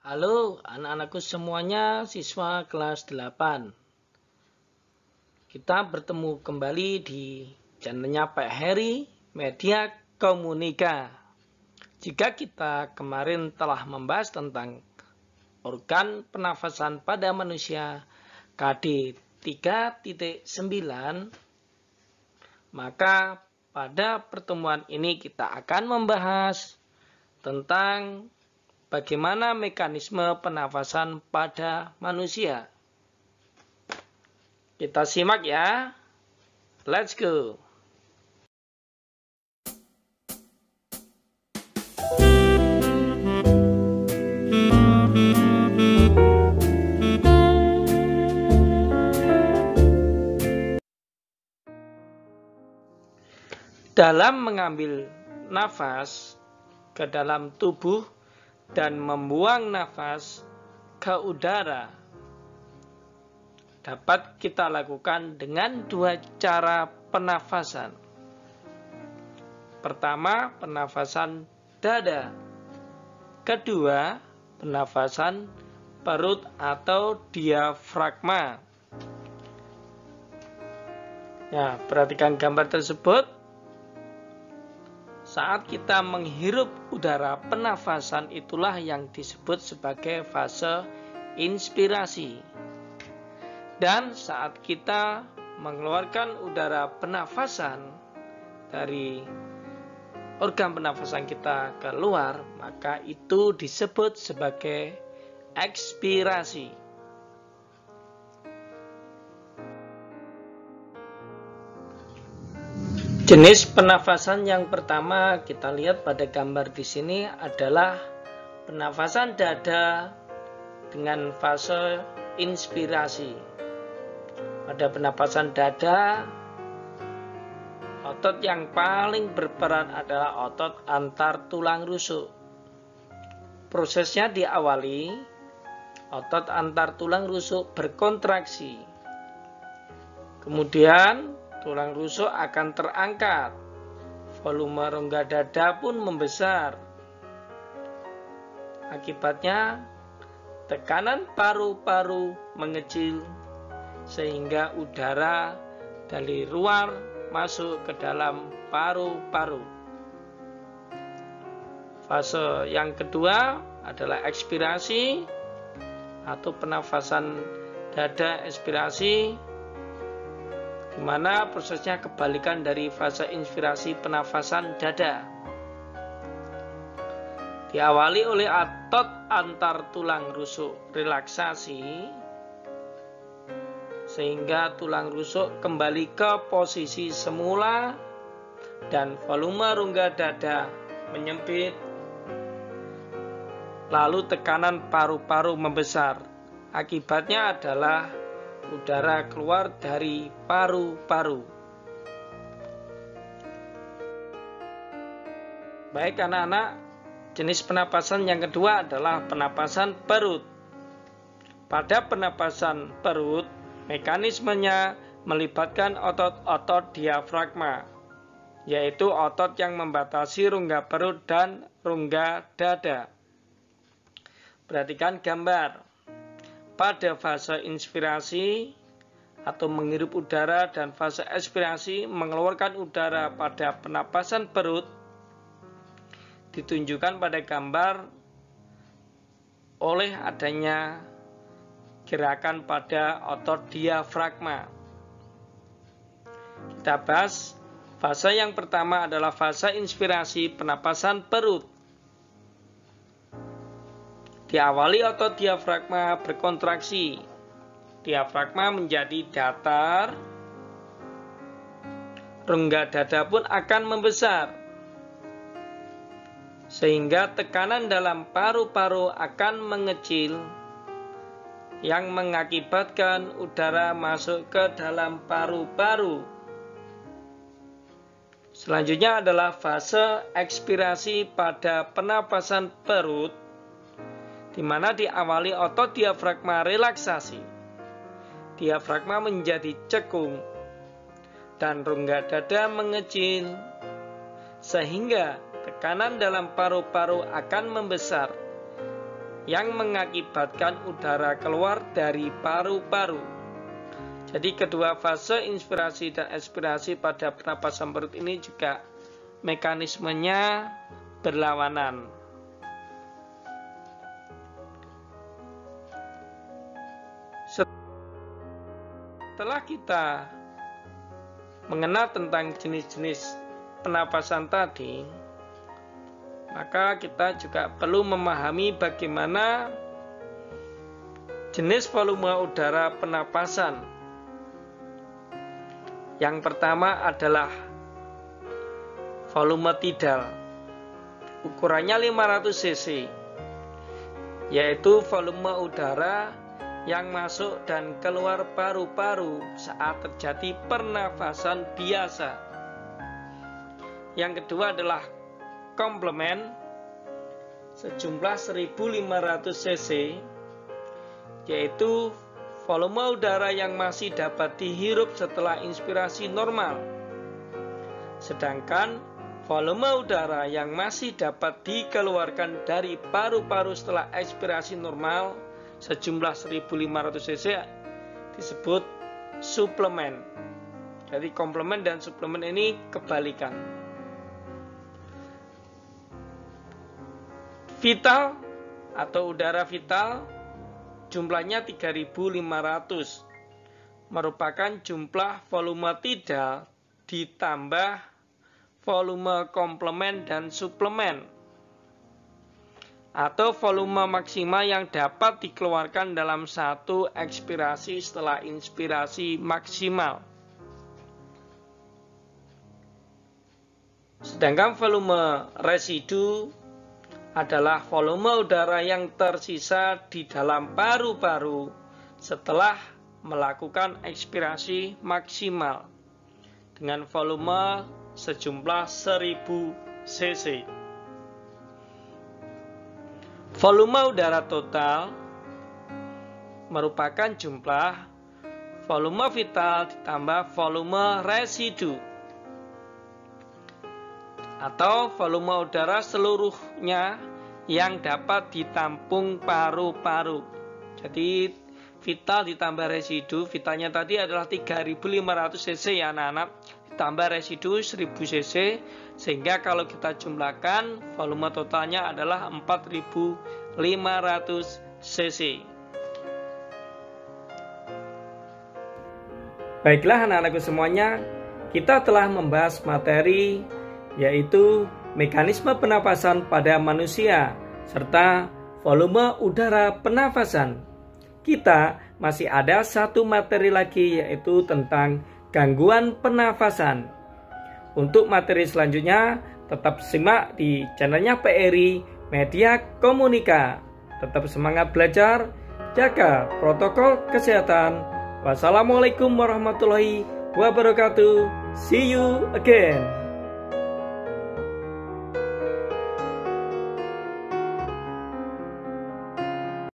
Halo anak-anakku semuanya, siswa kelas 8. Kita bertemu kembali di channelnya Pak Heri, Media Komunika. Jika kita kemarin telah membahas tentang organ pernafasan pada manusia KD 3.9, maka pada pertemuan ini kita akan membahas tentang bagaimana mekanisme pernafasan pada manusia. Kita simak ya. Let's go. Dalam mengambil nafas ke dalam tubuh dan membuang nafas ke udara dapat kita lakukan dengan dua cara pernafasan. Pertama, pernafasan dada. Kedua, pernafasan perut atau diafragma. Nah, perhatikan gambar tersebut. Saat kita menghirup udara, pernafasan itulah yang disebut sebagai fase inspirasi. Dan saat kita mengeluarkan udara pernafasan dari organ pernafasan kita keluar, maka itu disebut sebagai ekspirasi. Jenis pernafasan yang pertama kita lihat pada gambar di sini adalah pernafasan dada dengan fase inspirasi. Pada pernapasan dada, otot yang paling berperan adalah otot antar tulang rusuk. Prosesnya diawali, otot antar tulang rusuk berkontraksi. Kemudian, tulang rusuk akan terangkat. Volume rongga dada pun membesar. Akibatnya, tekanan paru-paru mengecil sehingga udara dari luar masuk ke dalam paru-paru. Fase yang kedua adalah ekspirasi atau pernafasan dada ekspirasi, di mana prosesnya kebalikan dari fase inspirasi pernafasan dada. Diawali oleh otot antar tulang rusuk relaksasi, sehingga tulang rusuk kembali ke posisi semula dan volume rongga dada menyempit. Lalu tekanan paru-paru membesar. Akibatnya adalah udara keluar dari paru-paru. Baik anak-anak, jenis pernapasan yang kedua adalah pernapasan perut. Pada pernapasan perut, mekanismenya melibatkan otot-otot diafragma, yaitu otot yang membatasi rongga perut dan rongga dada. Perhatikan gambar. Pada fase inspirasi atau menghirup udara dan fase ekspirasi mengeluarkan udara pada pernapasan perut, ditunjukkan pada gambar oleh adanya gerakan pada otot diafragma. Kita bahas fase yang pertama adalah fase inspirasi pernapasan perut. Diawali otot diafragma berkontraksi. Diafragma menjadi datar. Rongga dada pun akan membesar, sehingga tekanan dalam paru-paru akan mengecil, yang mengakibatkan udara masuk ke dalam paru-paru. Selanjutnya adalah fase ekspirasi pada pernapasan perut, di mana diawali otot diafragma relaksasi. Diafragma menjadi cekung dan rongga dada mengecil, sehingga tekanan dalam paru-paru akan membesar, yang mengakibatkan udara keluar dari paru-paru. Jadi kedua fase inspirasi dan ekspirasi pada pernapasan perut ini juga mekanismenya berlawanan. Setelah kita mengenal tentang jenis-jenis pernapasan tadi, maka kita juga perlu memahami bagaimana jenis volume udara pernapasan. Yang pertama adalah volume tidal, ukurannya 500 cc, yaitu volume udara yang masuk dan keluar paru-paru saat terjadi pernafasan biasa. Yang kedua adalah komplement sejumlah 1500 cc, yaitu volume udara yang masih dapat dihirup setelah inspirasi normal. Sedangkan volume udara yang masih dapat dikeluarkan dari paru-paru setelah ekspirasi normal sejumlah 1500 cc disebut suplemen. Jadi komplement dan suplemen ini kebalikan. Vital atau udara vital jumlahnya 3500, merupakan jumlah volume tidal ditambah volume komplement dan suplemen, atau volume maksimal yang dapat dikeluarkan dalam satu ekspirasi setelah inspirasi maksimal. Sedangkan volume residu adalah volume udara yang tersisa di dalam paru-paru setelah melakukan ekspirasi maksimal dengan volume sejumlah 1000 cc. Volume udara total merupakan jumlah volume vital ditambah volume residu atau volume udara seluruhnya yang dapat ditampung paru-paru. Jadi vital ditambah residu, vitalnya tadi adalah 3500 cc ya anak-anak, ditambah residu 1000 cc, sehingga kalau kita jumlahkan volume totalnya adalah 4500 cc. Baiklah anak-anakku semuanya, kita telah membahas materi yaitu mekanisme pernapasan pada manusia serta volume udara pernafasan. Kita masih ada satu materi lagi yaitu tentang gangguan pernafasan. Untuk materi selanjutnya tetap simak di channelnya PRI Media Komunika. Tetap semangat belajar, jaga protokol kesehatan. Wassalamualaikum warahmatullahi wabarakatuh. See you again.